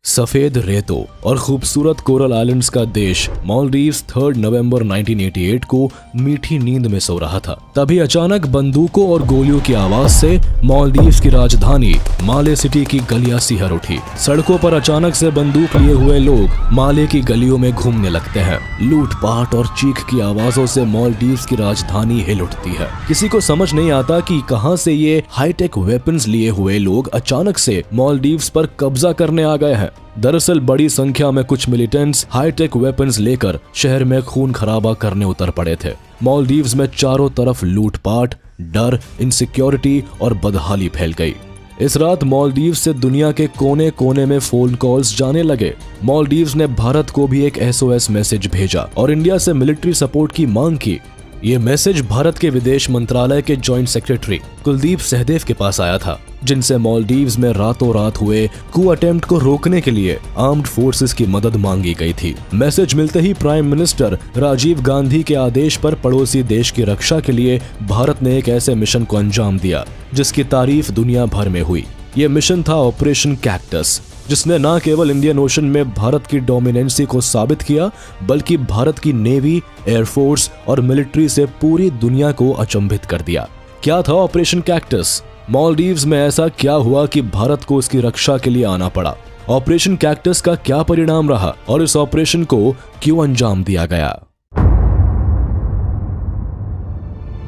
सफेद रेतों और खूबसूरत कोरल आइलैंड्स का देश मालदीव्स 3 नवंबर 1988 को मीठी नींद में सो रहा था। तभी अचानक बंदूकों और गोलियों की आवाज से मालदीव्स की राजधानी माले सिटी की गलियां सिहर उठी। सड़कों पर अचानक से बंदूक लिए हुए लोग माले की गलियों में घूमने लगते हैं। लूटपाट और चीख की आवाजों से मालदीव्स की राजधानी हिल उठती है। किसी को समझ नहीं आता कि कहां से ये हाईटेक वेपन्स लिए हुए लोग अचानक से मालदीव्स पर कब्जा करने आ गए हैं। दरअसल बड़ी संख्या में कुछ मिलिटेंट्स हाईटेक वेपन्स लेकर शहर में खून खराबा करने उतर पड़े थे। मालदीव्स में चारों तरफ लूटपाट, डर, इनसिक्योरिटी और बदहाली फैल गई। इस रात मालदीव्स से दुनिया के कोने कोने में फोन कॉल्स जाने लगे। मालदीव्स ने भारत को भी एक SOS मैसेज भेजा और इंडिया से मिलिट्री सपोर्ट की मांग की। ये मैसेज भारत के विदेश मंत्रालय के जॉइंट सेक्रेटरी कुलदीप सहदेव के पास आया था, जिनसे मालदीव्स में रातों रात हुए कू अटेम्प्ट को रोकने के लिए आर्म्ड फोर्सेस की मदद मांगी गई थी। मैसेज मिलते ही प्राइम मिनिस्टर राजीव गांधी के आदेश पर पड़ोसी देश की रक्षा के लिए भारत ने एक ऐसे मिशन को अंजाम दिया जिसकी तारीफ दुनिया भर में हुई। ये मिशन था ऑपरेशन कैक्टस, जिसने न केवल इंडियन ओशन में भारत की डोमिनेंसी को साबित किया, बल्कि भारत की नेवी, एयरफोर्स और मिलिट्री से पूरी दुनिया को अचंभित कर दिया। क्या था ऑपरेशन कैक्टस? मालदीव्स में ऐसा क्या हुआ कि भारत को उसकी रक्षा के लिए आना पड़ा? ऑपरेशन कैक्टस का क्या परिणाम रहा और इस ऑपरेशन को क्यों अंजाम दिया गया?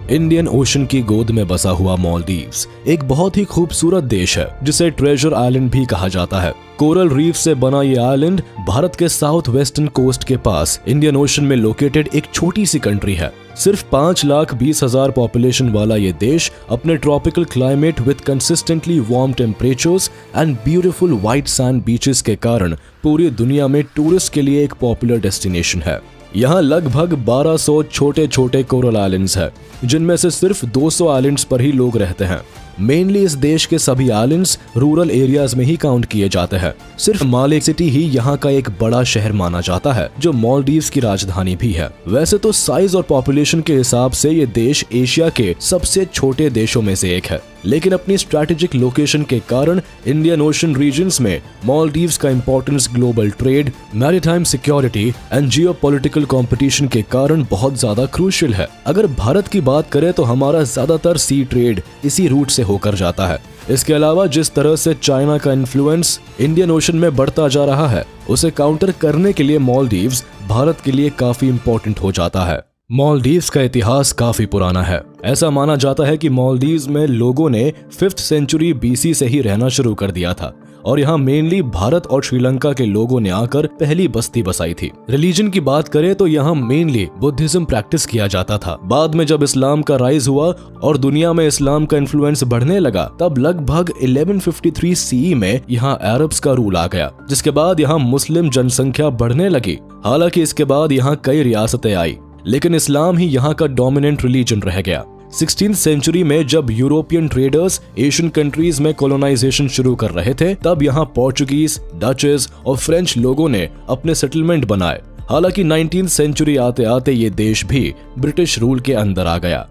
इंडियन ओशन की गोद में बसा हुआ मालदीव्स एक बहुत ही खूबसूरत देश है, जिसे ट्रेजर आइलैंड भी कहा जाता है। कोरल रीफ से बना ये आइलैंड भारत के साउथ वेस्टर्न कोस्ट के पास इंडियन ओशन में लोकेटेड एक छोटी सी कंट्री है। सिर्फ 5,20,000 पॉपुलेशन वाला ये देश अपने tropical climate with consistently warm temperatures and beautiful white sand beaches के कारण पूरी दुनिया में टूरिस्ट के लिए एक पॉपुलर डेस्टिनेशन है। यहाँ लगभग 1200 छोटे छोटे कोरल आइलैंड्स हैं, जिनमें से सिर्फ 200 आइलैंड्स पर ही लोग रहते हैं। मेनली इस देश के सभी आइलैंड्स रूरल एरियाज में ही काउंट किए जाते हैं। सिर्फ माले सिटी ही यहाँ का एक बड़ा शहर माना जाता है, जो मालदीव्स की राजधानी भी है। वैसे तो साइज और पॉपुलेशन के हिसाब से ये देश एशिया के सबसे छोटे देशों में से एक है, लेकिन अपनी स्ट्रैटेजिक लोकेशन के कारण इंडियन ओशन रीजन्स में मालदीव्स का importance global trade, maritime security and geopolitical competition के कारण बहुत ज्यादा क्रूशियल है। अगर भारत की बात करें तो हमारा ज्यादातर सी ट्रेड इसी रूट से होकर जाता है। इसके अलावा जिस तरह से चाइना का इन्फ्लुएंस इंडियन ओशन में बढ़ता जा रहा है, उसे काउंटर करने के लिए मालदीव्स भारत के लिए काफी इंपॉर्टेंट हो जाता है। मालदीव्स का इतिहास काफी पुराना है। ऐसा माना जाता है कि मालदीव्स में लोगों ने 5th सेंचुरी BC से ही रहना शुरू कर दिया था और यहाँ मेनली भारत और श्रीलंका के लोगों ने आकर पहली बस्ती बसाई थी। रिलीजन की बात करें तो यहाँ मेनली बुद्धिज्म प्रैक्टिस किया जाता था। बाद में जब इस्लाम का राइज हुआ और दुनिया में इस्लाम का इन्फ्लुएंस बढ़ने लगा, तब लगभग 1153 CE में यहाँ अरब्स का रूल आ गया, जिसके बाद यहाँ मुस्लिम जनसंख्या बढ़ने लगी। हालांकि इसके बाद यहाँ कई रियासतें आई, लेकिन इस्लाम ही यहाँ का डोमिनेंट रिलीजन रह गया। 16th सेंचुरी में जब यूरोपियन ट्रेडर्स एशियन कंट्रीज में कॉलोनाइजेशन शुरू कर रहे थे, तब यहाँ पोर्चुगीज, डचेस और फ्रेंच लोगों ने अपने सेटलमेंट बनाए। हालांकि 19th सेंचुरी आते आते ये देश भी ब्रिटिश रूल के अंदर आ गया।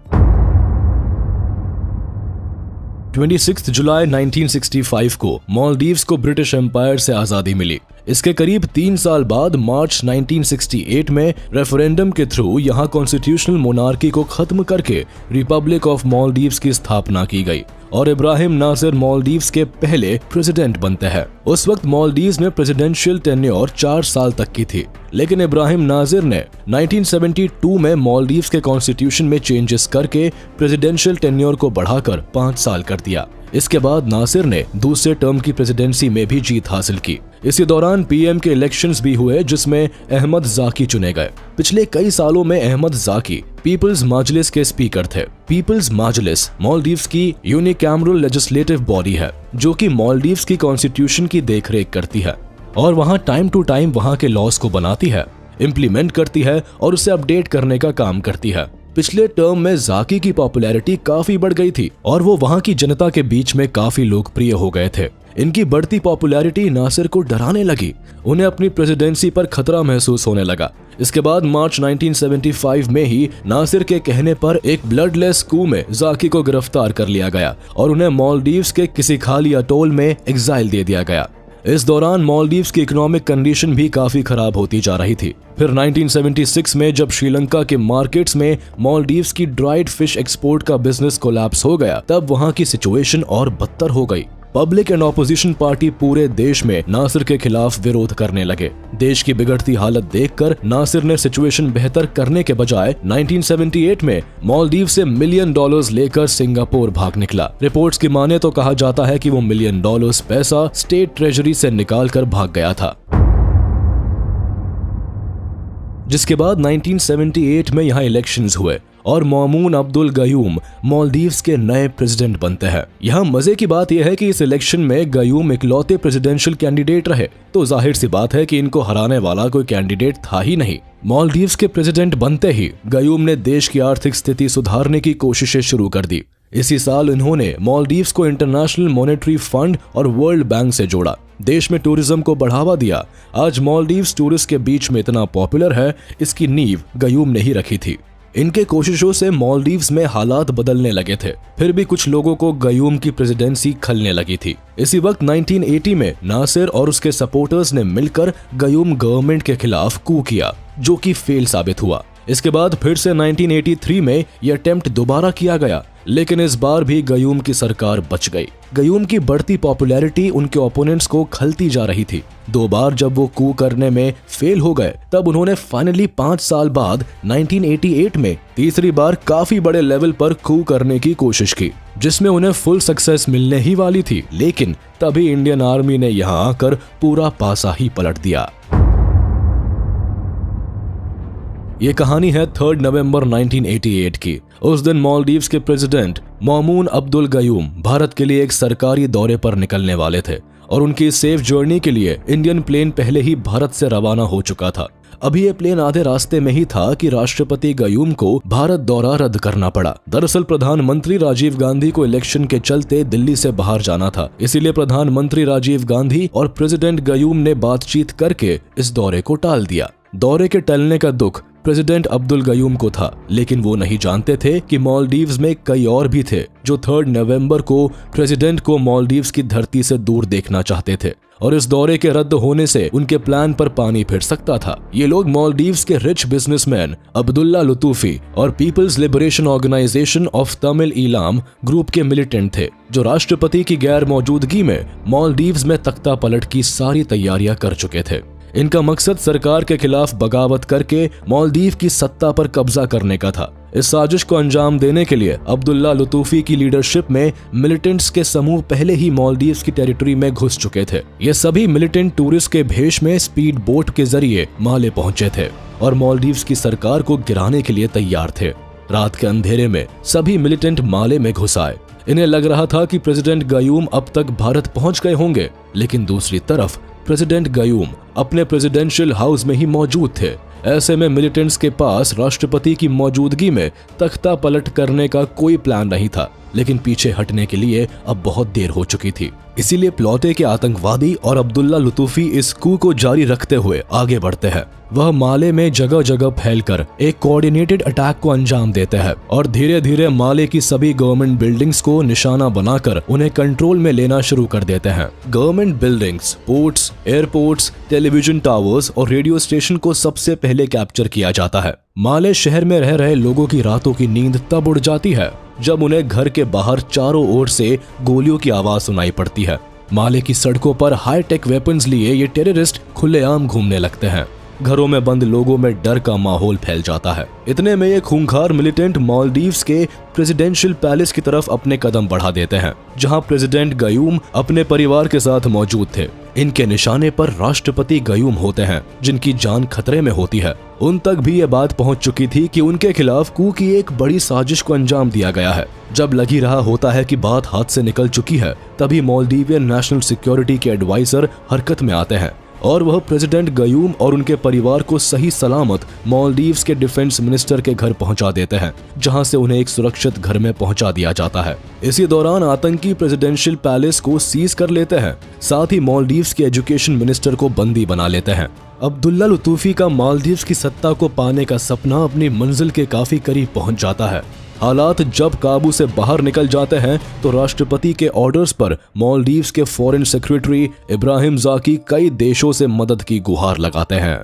26 जुलाई 1965 को मालदीव्स को ब्रिटिश एम्पायर से आजादी मिली। इसके करीब 3 साल बाद मार्च 1968 में रेफरेंडम के थ्रू यहाँ कॉन्स्टिट्यूशनल मोनार्की को खत्म करके रिपब्लिक ऑफ मालदीव्स की स्थापना की गई और इब्राहिम नासिर मालदीव्स के पहले प्रेसिडेंट बनते हैं। उस वक्त मालदीव्स में प्रेसिडेंशियल टेन्योर 4 साल तक की थी, लेकिन इब्राहिम नासिर ने 1972 में मालदीव्स के कॉन्स्टिट्यूशन में चेंजेस करके प्रेसिडेंशियल टेन्योर को बढ़ाकर 5 साल कर दिया। इसके बाद नासिर ने दूसरे टर्म की प्रेसिडेंसी में भी जीत हासिल की। इसी दौरान PM के इलेक्शंस भी हुए, जिसमें अहमद जाकी चुने गए। पिछले कई सालों में अहमद जाकी पीपल्स मजलिस के स्पीकर थे। पीपल्स मजलिस मालदीव्स की यूनिकैमरल लेजिस्लेटिव बॉडी है, जो कि मालदीव्स की कॉन्स्टिट्यूशन की देखरेख करती है और वहां टाइम टू टाइम वहां के लॉज को बनाती है, इम्प्लीमेंट करती है और उसे अपडेट करने का काम करती है। पिछले टर्म में जाकी की पॉपुलैरिटी काफी बढ़ गई थी और वो वहां की जनता के बीच में काफी लोकप्रिय हो गए थे। इनकी बढ़ती पॉपुलैरिटी नासिर को डराने लगी। उन्हें अपनी प्रेसिडेंसी पर खतरा महसूस होने लगा। इसके बाद मार्च 1975 में ही नासिर के कहने पर एक ब्लडलेस कू में जाकी को गिरफ्तार कर लिया गया और उन्हें मालदीव्स के किसी खाली अटोल में एग्जाइल दे दिया गया। इस दौरान मालदीव्स की इकोनॉमिक कंडीशन भी काफी खराब होती जा रही थी। फिर 1976 में जब श्रीलंका के मार्केट्स में मालदीव्स की ड्राइड फिश एक्सपोर्ट का बिजनेस कोलैप्स हो गया, तब वहां की सिचुएशन और बदतर हो गई। पब्लिक एंड ऑपोजिशन पार्टी पूरे देश में नासिर के खिलाफ विरोध करने लगे। देश की बिगड़ती हालत देखकर नासिर ने सिचुएशन बेहतर करने के बजाय 1978 में मालदीव से $1 मिलियन लेकर सिंगापुर भाग निकला। रिपोर्ट्स की माने तो कहा जाता है कि वो $1 मिलियन पैसा स्टेट ट्रेजरी से निकाल कर भाग गया था। जिसके बाद 1978 में यहाँ इलेक्शंस हुए और मौमून अब्दुल गयूम मालदीव्स के नए प्रेसिडेंट बनते हैं। यहाँ मजे की बात यह है कि इस इलेक्शन में गयूम इकलौते प्रेसिडेंशियल कैंडिडेट रहे, तो जाहिर सी बात है कि इनको हराने वाला कोई कैंडिडेट था ही नहीं। मालदीव्स के प्रेसिडेंट बनते ही गयूम ने देश की आर्थिक स्थिति सुधारने की कोशिशें शुरू कर दी। इसी साल इन्होंने मालदीव्स को इंटरनेशनल मॉनेटरी फंड और वर्ल्ड बैंक से जोड़ा, देश में टूरिज्म को बढ़ावा दिया। आज मालदीव्स टूरिस्ट के बीच में इतना पॉपुलर है, इसकी नींव गयूम ने ही रखी थी। इनके कोशिशों से मालदीव्स में हालात बदलने लगे थे, फिर भी कुछ लोगों को गयूम की प्रेसिडेंसी खलने लगी थी। इसी वक्त 1980 में नासिर और उसके सपोर्टर्स ने मिलकर गयूम गवर्नमेंट के खिलाफ कू किया, जो कि फेल साबित हुआ। इसके बाद फिर से 1983 में यह अटेम्प्ट दोबारा किया गया, लेकिन इस बार भी गयूम की सरकार बच गई। गयूम की बढ़ती पॉपुलैरिटी उनके ओपोनेंट्स को खलती जा रही थी। 2 बार जब वो कू करने में फेल हो गए, तब उन्होंने फाइनली 5 साल बाद 1988 में तीसरी बार काफी बड़े लेवल पर कू करने की कोशिश की, जिसमें उन्हें फुल सक्सेस मिलने ही वाली थी। लेकिन तभी इंडियन आर्मी ने यहाँ आकर पूरा पासा ही पलट दिया। ये कहानी है 3 नवंबर 1988 की। उस दिन मालदीव्स के प्रेसिडेंट मौमून अब्दुल गयूम भारत के लिए एक सरकारी दौरे पर निकलने वाले थे और उनकी सेफ जर्नी के लिए इंडियन प्लेन पहले ही भारत से रवाना हो चुका था। अभी ये प्लेन आधे रास्ते में ही था कि राष्ट्रपति गयूम को भारत दौरा रद्द करना पड़ा। दरअसल प्रधानमंत्री राजीव गांधी को इलेक्शन के चलते दिल्ली से बाहर जाना था, इसीलिए प्रधानमंत्री राजीव गांधी और प्रेसिडेंट गयूम ने बातचीत करके इस दौरे को टाल दिया। दौरे के टलने का दुख प्रेसिडेंट अब्दुल गयूम को था, लेकिन वो नहीं जानते थे कि मालदीव्स में कई और भी थे जो 3 नवंबर को प्रेसिडेंट को मालदीव्स की धरती से दूर देखना चाहते थे, और इस दौरे के रद्द होने से उनके प्लान पर पानी फिर सकता था। ये लोग मालदीव्स के रिच बिजनेसमैन अब्दुल्ला लुतूफी और People's Liberation Organisation of Tamil Eelam group के मिलिटेंट थे, जो राष्ट्रपति की गैर मौजूदगी में मालदीव्स में तख्ता पलट की सारी तैयारियां कर चुके थे। इनका मकसद सरकार के खिलाफ बगावत करके मालदीव की सत्ता पर कब्जा करने का था। इस साजिश को अंजाम देने के लिए अब्दुल्ला लुतूफी की लीडरशिप में मिलिटेंट्स के समूह पहले ही मालदीव्स की टेरिटरी में घुस चुके थे। ये सभी मिलिटेंट टूरिस्ट के भेष में स्पीड बोट के जरिए माले पहुंचे थे और मालदीव्स की सरकार को गिराने के लिए तैयार थे। रात के अंधेरे में सभी मिलिटेंट माले में घुस आए। इन्हें लग रहा था कि प्रेसिडेंट गयूम अब तक भारत पहुंच गए होंगे, लेकिन दूसरी तरफ प्रेसिडेंट गयूम अपने प्रेसिडेंशियल हाउस में ही मौजूद थे। ऐसे में मिलिटेंट्स के पास राष्ट्रपति की मौजूदगी में तख्ता पलट करने का कोई प्लान नहीं था, लेकिन पीछे हटने के लिए अब बहुत देर हो चुकी थी। इसीलिए प्लॉटे के आतंकवादी और अब्दुल्ला लुतूफी इस कू को जारी रखते हुए आगे बढ़ते हैं। वह माले में जगह जगह फैलकर एक कोऑर्डिनेटेड अटैक को अंजाम देते हैं और धीरे धीरे माले की सभी गवर्नमेंट बिल्डिंग्स को निशाना बनाकर उन्हें कंट्रोल में लेना शुरू कर देते हैं। Government buildings, ports, airports, television towers और रेडियो स्टेशन को सबसे पहले कैप्चर किया जाता है। माले शहर में रह रहे लोगों की रातों की नींद तब उड़ जाती है जब उन्हें घर के बाहर चारों ओर से गोलियों की आवाज सुनाई पड़ती है। माले की सड़कों पर हाईटेक वेपन्स लिए ये टेररिस्ट खुलेआम घूमने लगते हैं। घरों में बंद लोगों में डर का माहौल फैल जाता है। इतने में ये खूंखार मिलिटेंट मालदीव्स के प्रेसिडेंशियल पैलेस की तरफ अपने कदम बढ़ा देते हैं, जहां प्रेसिडेंट गयूम अपने परिवार के साथ मौजूद थे। इनके निशाने पर राष्ट्रपति गयूम होते हैं, जिनकी जान खतरे में होती है। उन तक भी ये बात पहुंच चुकी थी कि उनके खिलाफ कू की एक बड़ी साजिश को अंजाम दिया गया है। जब लग ही रहा होता है कि बात हाथ से निकल चुकी है, तभी मालदीवियन नेशनल सिक्योरिटी के एडवाइजर हरकत में आते हैं और वह प्रेसिडेंट गयूम और उनके परिवार को सही सलामत मालदीव्स के डिफेंस मिनिस्टर के घर पहुंचा देते हैं, जहां से उन्हें एक सुरक्षित घर में पहुंचा दिया जाता है। इसी दौरान आतंकी प्रेसिडेंशियल पैलेस को सीज कर लेते हैं, साथ ही मालदीव्स के एजुकेशन मिनिस्टर को बंदी बना लेते हैं। अब्दुल्ला लुतूफी का मालदीव्स की सत्ता को पाने का सपना अपनी मंजिल के काफी करीब पहुंच जाता है। हालात जब काबू से बाहर निकल जाते हैं तो राष्ट्रपति के ऑर्डर्स पर मालदीव्स के फॉरेन सेक्रेटरी इब्राहिम जाकी कई देशों से मदद की गुहार लगाते हैं।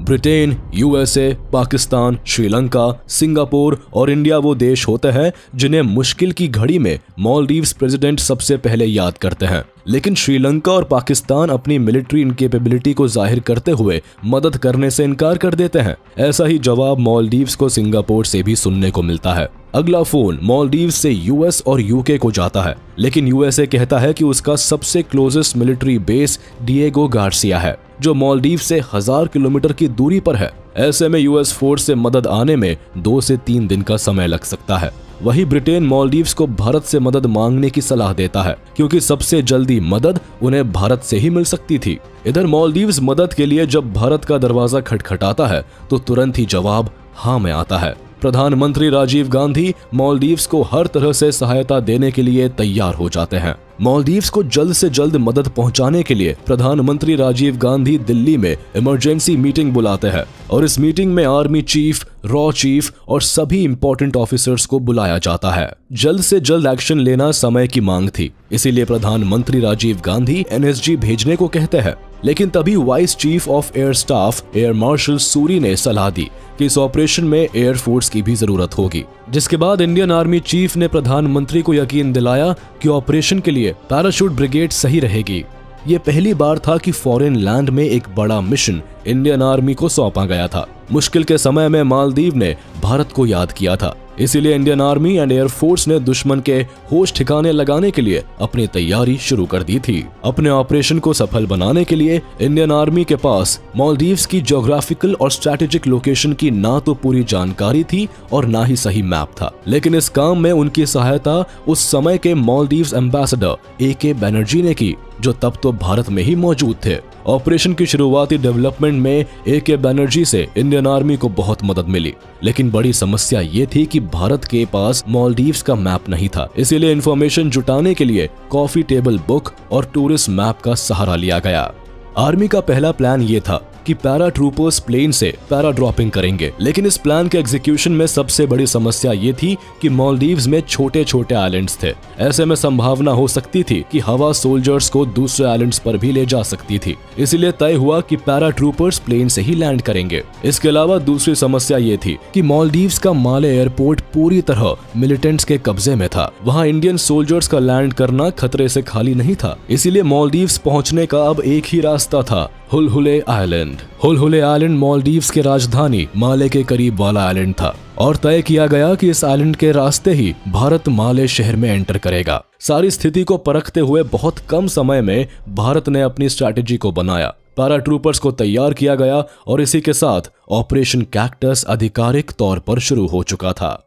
Britain, USA, Pakistan, Sri Lanka, Singapore और इंडिया वो देश होते हैं जिन्हें मुश्किल की घड़ी में मालदीव्स प्रेसिडेंट सबसे पहले याद करते हैं। लेकिन श्रीलंका और पाकिस्तान अपनी मिलिट्री इनकेपेबिलिटी को जाहिर करते हुए मदद करने से इनकार कर देते हैं। ऐसा ही जवाब मालदीव्स को सिंगापुर से भी सुनने को मिलता है। अगला फोन मालदीव्स से यूएस और यूके को जाता है, लेकिन यूएसए कहता है कि उसका सबसे closest military base Diego Garcia है, जो मालदीव से 1000 किलोमीटर की दूरी पर है। ऐसे में यूएस फोर्स से मदद आने में 2 से 3 दिन का समय लग सकता है। वही ब्रिटेन मालदीव्स को भारत से मदद मांगने की सलाह देता है, क्योंकि सबसे जल्दी मदद उन्हें भारत से ही मिल सकती थी। इधर मालदीव्स मदद के लिए जब भारत का दरवाजा खटखटाता है तो तुरंत ही जवाब हाँ में आता है। प्रधानमंत्री राजीव गांधी मालदीव्स को हर तरह से सहायता देने के लिए तैयार हो जाते हैं। मालदीव्स को जल्द से जल्द मदद पहुंचाने के लिए प्रधानमंत्री राजीव गांधी दिल्ली में इमरजेंसी मीटिंग बुलाते हैं और इस मीटिंग में आर्मी चीफ, रॉ चीफ और सभी इंपॉर्टेंट ऑफिसर्स को बुलाया जाता है। जल्द से जल्द एक्शन लेना समय की मांग थी, इसीलिए प्रधानमंत्री राजीव गांधी एनएसजी भेजने को कहते हैं। लेकिन तभी vice chief of air staff air marshal Suri ने सलाह दी कि इस ऑपरेशन में एयर फोर्स की भी जरूरत होगी, जिसके बाद इंडियन आर्मी चीफ ने प्रधानमंत्री को यकीन दिलाया कि ऑपरेशन के लिए पैराशूट ब्रिगेड सही रहेगी। ये पहली बार था कि फॉरेन लैंड में एक बड़ा मिशन इंडियन आर्मी को सौंपा गया था। मुश्किल के समय में मालदीव ने भारत को याद किया था, इसीलिए Indian army and air force ने दुश्मन के होश ठिकाने लगाने के लिए अपनी तैयारी शुरू कर दी थी। अपने ऑपरेशन को सफल बनाने के लिए इंडियन आर्मी के पास मालदीव्स की ज्योग्राफिकल और स्ट्रैटेजिक लोकेशन की ना तो पूरी जानकारी थी और ना ही सही मैप था। लेकिन इस काम में उनकी सहायता उस समय के मालदीव्स एम्बेसडर AK बनर्जी ने की, जो तब तो भारत में ही मौजूद थे। ऑपरेशन की शुरुआती डेवलपमेंट में AK बनर्जी से इंडियन आर्मी को बहुत मदद मिली, लेकिन बड़ी समस्या ये थी कि भारत के पास मालदीव्स का मैप नहीं था। इसीलिए इंफॉर्मेशन जुटाने के लिए कॉफी टेबल बुक और टूरिस्ट मैप का सहारा लिया गया। आर्मी का पहला प्लान ये था कि पैरा ट्रूपर्स प्लेन से पैरा ड्रॉपिंग करेंगे, लेकिन इस प्लान के एग्जीक्यूशन में सबसे बड़ी समस्या ये थी कि मालदीव्स में छोटे छोटे आइलैंड्स थे। ऐसे में संभावना हो सकती थी कि हवा सोल्जर्स को दूसरे आइलैंड्स पर भी ले जा सकती थी, इसलिए तय हुआ कि पैरा ट्रूपर्स प्लेन से ही लैंड करेंगे। इसके अलावा दूसरी समस्या ये थी कि मालदीव्स का माले एयरपोर्ट पूरी तरह मिलिटेंट्स के कब्जे में था। वहाँ इंडियन सोल्जर्स का लैंड करना खतरे से खाली नहीं था, इसीलिए मालदीव्स पहुंचने का अब एक ही रास्ता था, हुलहुले आइलैंड। हुलहुले आइलैंड मालदीव्स के राजधानी माले के करीब वाला आइलैंड था और तय किया गया कि इस आइलैंड के रास्ते ही भारत माले शहर में एंटर करेगा। सारी स्थिति को परखते हुए बहुत कम समय में भारत ने अपनी स्ट्रैटेजी को बनाया। पैरा ट्रूपर्स को तैयार किया गया और इसी के साथ ऑपरेशन कैक्टस आधिकारिक तौर पर शुरू हो चुका था।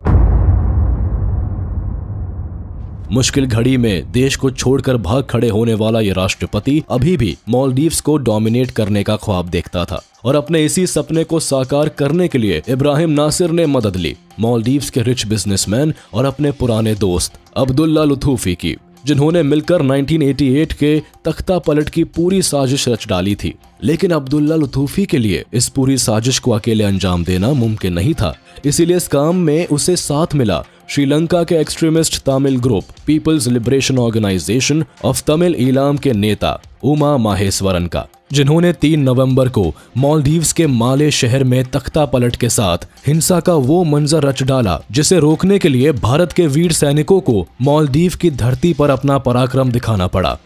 मुश्किल घड़ी में देश को छोड़कर भाग खड़े होने वाला ये राष्ट्रपति अभी भी मालदीव्स को डोमिनेट करने का ख्वाब देखता था और अपने इसी सपने को साकार करने के लिए इब्राहिम नासिर ने मदद ली, मालदीव्स के रिच बिजनेसमैन और अपने पुराने दोस्त अब्दुल्ला लुथूफी की, जिन्होंने मिलकर 1988 के तख्ता पलट की पूरी साजिश रच डाली थी। लेकिन अब्दुल्ला लुथूफी के लिए इस पूरी साजिश को अकेले अंजाम देना मुमकिन नहीं था, इसीलिए इस काम में उसे साथ मिला श्रीलंका के extremist Tamil group People's Liberation Organisation of Tamil Eelam के नेता उमा माहेश्वरन का, जिन्होंने 3 नवंबर को मालदीव्स के माले शहर में तख्ता पलट के साथ हिंसा का वो मंजर रच डाला जिसे रोकने के लिए भारत के वीर सैनिकों को मालदीव की धरती पर अपना पराक्रम दिखाना पड़ा।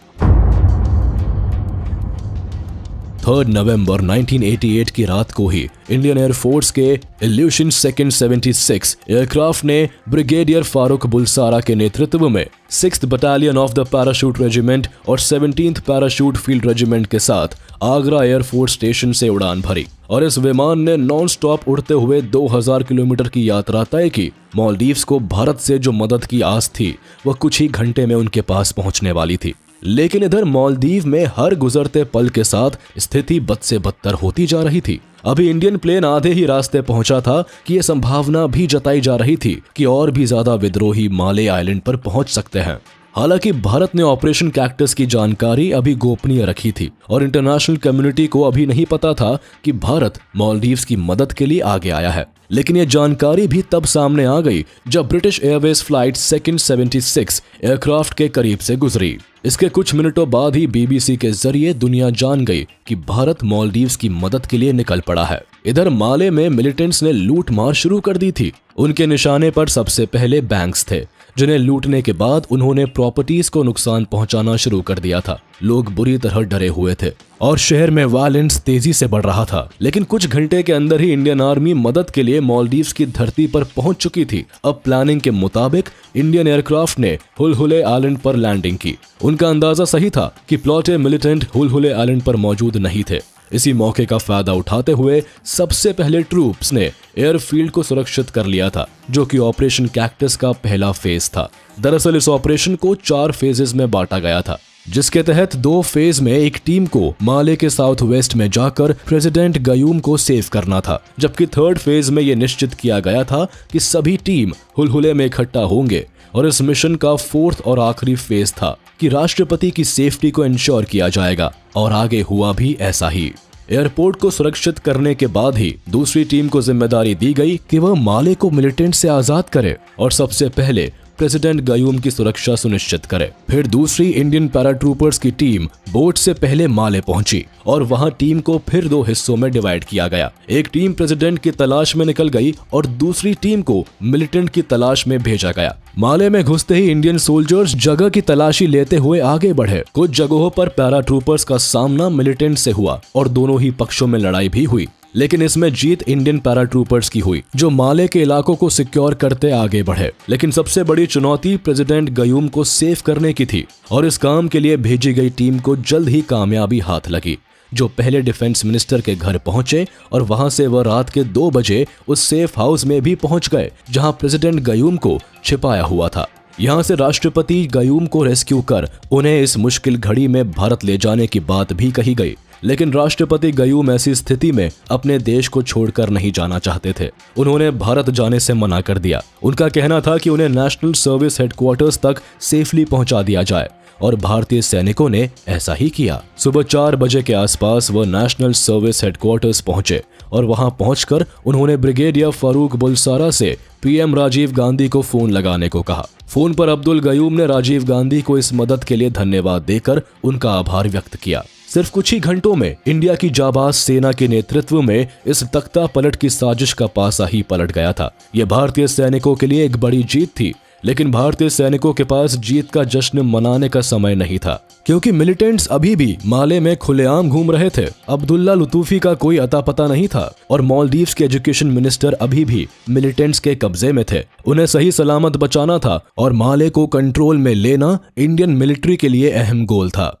3 नवंबर 1988 की रात को ही इंडियन एयरफोर्स के इल्यूशन सेकंड 76 एयरक्राफ्ट ने ब्रिगेडियर फारूक बुलसारा के नेतृत्व में 6th battalion of the parachute regiment और 17th पैराशूट फील्ड रेजिमेंट के साथ आगरा एयरफोर्स स्टेशन से उड़ान भरी और इस विमान ने नॉन स्टॉप उड़ते हुए 2000 किलोमीटर की यात्रा तय की। मालदीव्स को भारत से जो मदद की आस थी वह कुछ ही घंटे में उनके पास पहुंचने वाली थी, लेकिन इधर मालदीव में हर गुजरते पल के साथ स्थिति बद से बदतर होती जा रही थी। अभी इंडियन प्लेन आधे ही रास्ते पहुंचा था कि यह संभावना भी जताई जा रही थी कि और भी ज्यादा विद्रोही माले आइलैंड पर पहुंच सकते हैं। हालांकि भारत ने ऑपरेशन कैक्टस की जानकारी अभी गोपनीय रखी थी और इंटरनेशनल कम्युनिटी को अभी नहीं पता था कि भारत मालदीव्स की मदद के लिए आगे आया है। लेकिन यह जानकारी भी तब सामने आ गई जब British Airways flight second 76 aircraft के करीब से गुजरी। इसके कुछ मिनटों बाद ही बीबीसी के जरिए दुनिया जान गई कि भारत मालदीव्स की मदद के लिए निकल पड़ा है। इधर माले में मिलिटेंट्स ने लूट मार शुरू कर दी थी। उनके निशाने पर सबसे पहले बैंक्स थे, जिन्हें लूटने के बाद उन्होंने प्रॉपर्टीज को नुकसान पहुंचाना शुरू कर दिया था। लोग बुरी तरह डरे हुए थे और शहर में वायलेंस तेजी से बढ़ रहा था। लेकिन कुछ घंटे के अंदर ही इंडियन आर्मी मदद के लिए मालदीव्स की धरती पर पहुंच चुकी थी। अब प्लानिंग के मुताबिक इंडियन एयरक्राफ्ट ने हुलहुले आइलैंड पर लैंडिंग की। उनका अंदाजा सही था कि प्लॉटे मिलिटेंट हुलहुले आइलैंड पर मौजूद नहीं थे। इसी मौके का फायदा उठाते हुए सबसे पहले ट्रूप्स ने एयरफील्ड को सुरक्षित कर लिया था, जो कि ऑपरेशन कैक्टस का पहला फेज था। दरअसल इस ऑपरेशन को 4 फेजेस में बांटा गया था, जिसके तहत 2 फेज में एक टीम को माले के साउथ वेस्ट में जाकर प्रेसिडेंट गयूम को सेव करना था, जबकि 3rd फेज में यह निश्चित किया गया था कि सभी टीम हुलहुले में इकट्ठा होंगे। और इस मिशन का 4th और आखिरी फेज था कि राष्ट्रपति की सेफ्टी को इंश्योर किया जाएगा, और आगे हुआ भी ऐसा ही। एयरपोर्ट को सुरक्षित करने के बाद ही दूसरी टीम को जिम्मेदारी दी गई कि वह माले को मिलिटेंट से आजाद करे और सबसे पहले प्रेसिडेंट गयूम की सुरक्षा सुनिश्चित करे। फिर दूसरी इंडियन पैराट्रूपर्स की टीम बोट से पहले माले पहुंची और वहां टीम को फिर 2 हिस्सों में डिवाइड किया गया। एक टीम प्रेसिडेंट की तलाश में निकल गई और दूसरी टीम को मिलिटेंट की तलाश में भेजा गया। माले में घुसते ही इंडियन सोल्जर्स जगह की तलाशी लेते हुए आगे बढ़े। कुछ जगहों पर पैराट्रूपर्स का सामना मिलिटेंट से हुआ और दोनों ही पक्षों में लड़ाई भी हुई, लेकिन इसमें जीत इंडियन पैराट्रूपर्स की हुई, जो माले के इलाकों को सिक्योर करते आगे बढ़े। लेकिन सबसे बड़ी चुनौती प्रेसिडेंट गयूम को सेव करने की थी और इस काम के लिए भेजी गई टीम को जल्द ही कामयाबी हाथ लगी, जो पहले डिफेंस मिनिस्टर के घर पहुंचे और वहां से वह रात के 2 बजे उस सेफ हाउस में भी पहुंच गए जहां प्रेसिडेंट गयूम को छिपाया हुआ था। यहां से राष्ट्रपति गयूम को रेस्क्यू कर उन्हें इस मुश्किल घड़ी में भारत ले जाने की बात भी कही गई। लेकिन राष्ट्रपति गयूम ऐसी स्थिति में अपने देश को छोड़कर नहीं जाना चाहते थे। उन्होंने भारत जाने से मना कर दिया। उनका कहना था कि उन्हें नेशनल सर्विस हेडक्वार्टर्स तक सेफली पहुंचा दिया जाए, और भारतीय सैनिकों ने ऐसा ही किया। सुबह 4 बजे के आसपास वह नेशनल सर्विस हेडक्वार्टर्स पहुंचे और वहां पहुंचकर उन्होंने ब्रिगेडियर फारूक बुलसारा से पीएम राजीव गांधी को फोन लगाने को कहा। फोन पर अब्दुल गयूम ने राजीव गांधी को इस मदद के लिए धन्यवाद देकर उनका आभार व्यक्त किया। सिर्फ कुछ ही घंटों में इंडिया की जाबाज सेना के नेतृत्व में इस तख्ता पलट की साजिश का पासा ही पलट गया था। यह भारतीय सैनिकों के लिए एक बड़ी जीत थी, लेकिन भारतीय सैनिकों के पास जीत का जश्न मनाने का समय नहीं था, क्योंकि मिलिटेंट्स अभी भी माले में खुलेआम घूम रहे थे। अब्दुल्ला लुतूफी का कोई अता पता नहीं था और मालदीव्स के एजुकेशन मिनिस्टर अभी भी मिलिटेंट्स के कब्जे में थे। उन्हें सही सलामत बचाना था और माले को कंट्रोल में लेना इंडियन मिलिट्री के लिए अहम गोल था।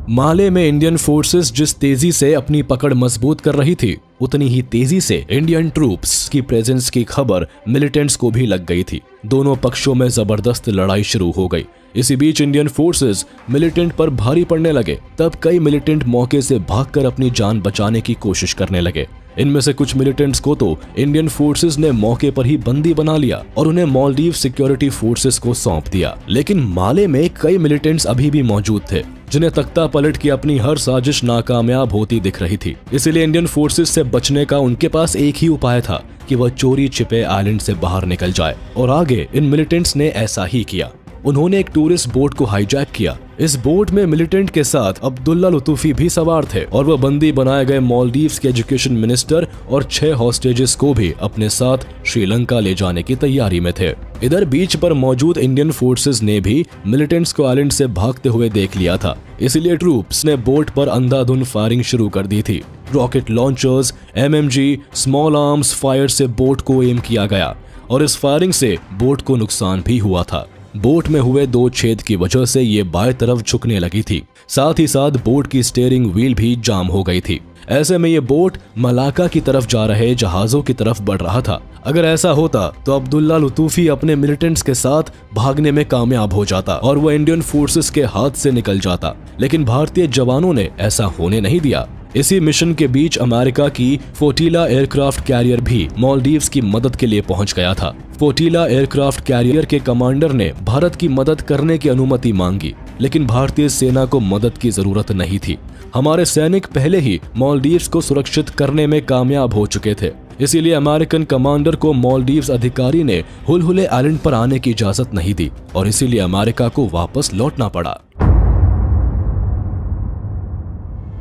माले में इंडियन फोर्सेस जिस तेजी से अपनी पकड़ मजबूत कर रही थी, उतनी ही तेजी से इंडियन ट्रूप्स की प्रेजेंस की खबर मिलिटेंट्स को भी लग गई थी। दोनों पक्षों में जबरदस्त लड़ाई शुरू हो गई। इसी बीच इंडियन फोर्सेस मिलिटेंट पर भारी पड़ने लगे। तब कई मिलिटेंट मौके से भागकर अपनी जान बचाने की कोशिश करने लगे। इनमें से कुछ मिलिटेंट्स को तो इंडियन फोर्सेस ने मौके पर ही बंदी बना लिया और उन्हें मालदीव सिक्योरिटी फोर्सेस को सौंप दिया। लेकिन माले में कई मिलिटेंट्स अभी भी मौजूद थे, जिन्हें तख्ता पलट की अपनी हर साजिश नाकामयाब होती दिख रही थी। इसलिए इंडियन फोर्सेस से बचने का उनके पास एक ही उपाय था कि वह चोरी छिपे आइलैंड से बाहर निकल जाए, और आगे इन मिलिटेंट्स ने ऐसा ही किया। उन्होंने एक टूरिस्ट बोट को हाईजैक किया। इस बोट में मिलिटेंट के साथ अब्दुल्ला लुतूफी भी सवार थे और वह बंदी बनाए गए मालदीव्स के एजुकेशन मिनिस्टर और 6 हॉस्टेजेस को भी अपने साथ श्रीलंका ले जाने की तैयारी में थे। इधर बीच पर मौजूद इंडियन फोर्सेस ने भी मिलिटेंट्स को आइलैंड से भागते हुए देख लिया था, इसलिए ट्रूप्स ने बोट पर अंधाधुंध फायरिंग शुरू कर दी थी। Rocket launchers, MMG, small arms fire से बोट को एम किया गया और इस फायरिंग से बोट को नुकसान भी हुआ था। बोट में हुए 2 छेद की वजह से ये बाएं तरफ झुकने लगी थी। साथ ही साथ बोट की स्टीयरिंग व्हील भी जाम हो गई थी। ऐसे में ये बोट मलाका की तरफ जा रहे जहाजों की तरफ बढ़ रहा था। अगर ऐसा होता तो अब्दुल्ला लुतूफी अपने मिलिटेंट्स के साथ भागने में कामयाब हो जाता और वह इंडियन फोर्सेस के हाथ से निकल जाता, लेकिन भारतीय जवानों ने ऐसा होने नहीं दिया। इसी मिशन के बीच अमेरिका की फोर्टीला एयरक्राफ्ट कैरियर भी मालदीव्स की मदद के लिए पहुंच गया था। फोटिला एयरक्राफ्ट कैरियर के कमांडर ने भारत की मदद करने की अनुमति मांगी, लेकिन भारतीय सेना को मदद की जरूरत नहीं थी। हमारे सैनिक पहले ही मालदीव्स को सुरक्षित करने में कामयाब हो चुके थे। इसीलिए अमेरिकन कमांडर को मालदीव्स अधिकारी ने हुलहुले आइलैंड पर आने की इजाजत नहीं दी और इसीलिए अमेरिका को वापस लौटना पड़ा।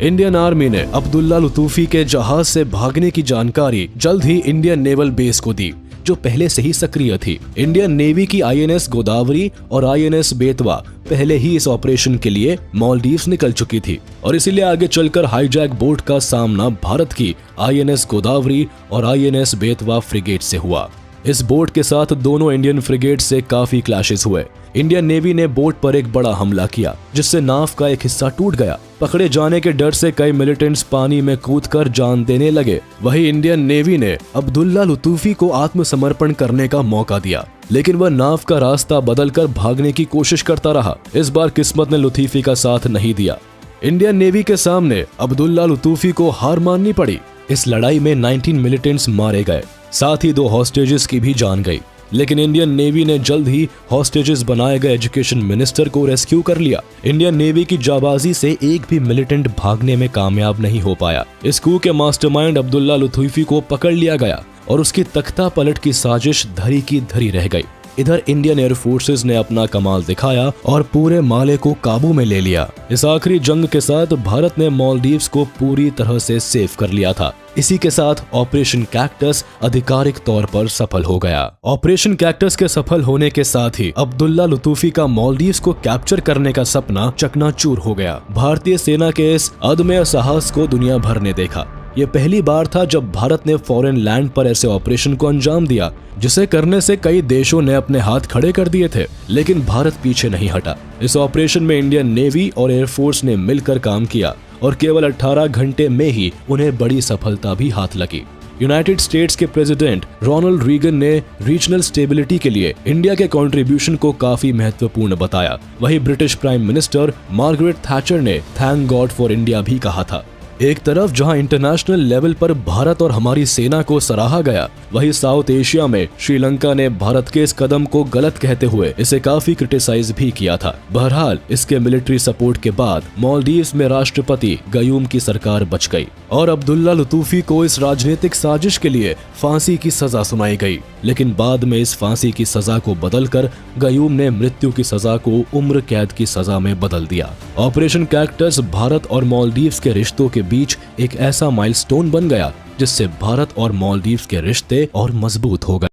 इंडियन आर्मी ने अब्दुल्ला लुतूफी के जहाज से भागने की जानकारी जल्द ही इंडियन नेवल बेस को दी, जो पहले से ही सक्रिय थी। इंडियन नेवी की आईएनएस गोदावरी और आईएनएस बेतवा पहले ही इस ऑपरेशन के लिए मालदीव्स निकल चुकी थी और इसीलिए आगे चलकर हाईजैक बोट का सामना भारत की आईएनएस गोदावरी और आईएनएस बेतवा फ्रिगेट से हुआ। इस बोट के साथ दोनों इंडियन फ्रिगेट से काफी क्लैशेस हुए। इंडियन नेवी ने बोट पर एक बड़ा हमला किया, जिससे नाव का एक हिस्सा टूट गया। पकड़े जाने के डर से कई मिलिटेंट्स पानी में कूदकर जान देने लगे। वहीं इंडियन नेवी ने अब्दुल्ला लुतूफी को आत्मसमर्पण करने का मौका दिया, लेकिन वह नाव का रास्ता बदलकर भागने की कोशिश करता रहा। इस बार किस्मत ने लुतूफी का साथ नहीं दिया। इंडियन नेवी के सामने अब्दुल्ला लुतूफी को हार माननी पड़ी। इस लड़ाई में 19 मिलिटेंट्स मारे गए, साथ ही 2 हॉस्टेजेस की भी जान गई। लेकिन इंडियन नेवी ने जल्द ही हॉस्टेजेस बनाए गए एजुकेशन मिनिस्टर को रेस्क्यू कर लिया। इंडियन नेवी की जाबाजी से एक भी मिलिटेंट भागने में कामयाब नहीं हो पाया। इस कू के मास्टरमाइंड अब्दुल्ला लुतूफी को पकड़ लिया गया और उसकी तख्ता पलट की साजिश धरी की धरी रह गई। इधर इंडियन एयर फोर्सेस ने अपना कमाल दिखाया और पूरे माले को काबू में ले लिया। इस आखिरी जंग के साथ भारत ने मालदीव्स को पूरी तरह से सेफ कर लिया था। इसी के साथ ऑपरेशन कैक्टस आधिकारिक तौर पर सफल हो गया। ऑपरेशन कैक्टस के सफल होने के साथ ही अब्दुल्ला लुतूफी का मालदीव्स को कैप्चर करने का सपना चकनाचूर हो गया। भारतीय सेना के इस अदम्य साहस को दुनिया भर ने देखा। ये पहली बार था जब भारत ने फॉरेन लैंड पर ऐसे ऑपरेशन को अंजाम दिया, जिसे करने से कई देशों ने अपने हाथ खड़े कर दिए थे, लेकिन भारत पीछे नहीं हटा। इस ऑपरेशन में इंडियन नेवी और एयरफोर्स ने मिलकर काम किया और केवल 18 घंटे में ही उन्हें बड़ी सफलता भी हाथ लगी। यूनाइटेड स्टेट्स के प्रेसिडेंट रोनाल्ड रीगन ने रीजनल स्टेबिलिटी के लिए इंडिया के कंट्रीब्यूशन को काफी महत्वपूर्ण बताया। वहीं British prime minister Margaret Thatcher ने थैंक गॉड फॉर इंडिया भी कहा था। एक तरफ जहां इंटरनेशनल लेवल पर भारत और हमारी सेना को सराहा गया, वहीं साउथ एशिया में श्रीलंका ने भारत के इस कदम को गलत कहते हुए इसे काफी क्रिटिसाइज भी किया था। बहरहाल इसके मिलिट्री सपोर्ट के बाद मालदीव्स में राष्ट्रपति गयूम की सरकार बच गई और अब्दुल्ला लुतूफी को इस राजनीतिक साजिश के लिए फांसी की सजा सुनाई गई। लेकिन बाद में इस फांसी की सजा को बदलकर गयूम ने मृत्यु की सजा को उम्र कैद की सजा में बदल दिया। ऑपरेशन कैक्टस भारत और मालदीव्स के रिश्तों के बीच एक ऐसा माइलस्टोन बन गया जिससे भारत और मालदीव्स के रिश्ते और मजबूत हो गए।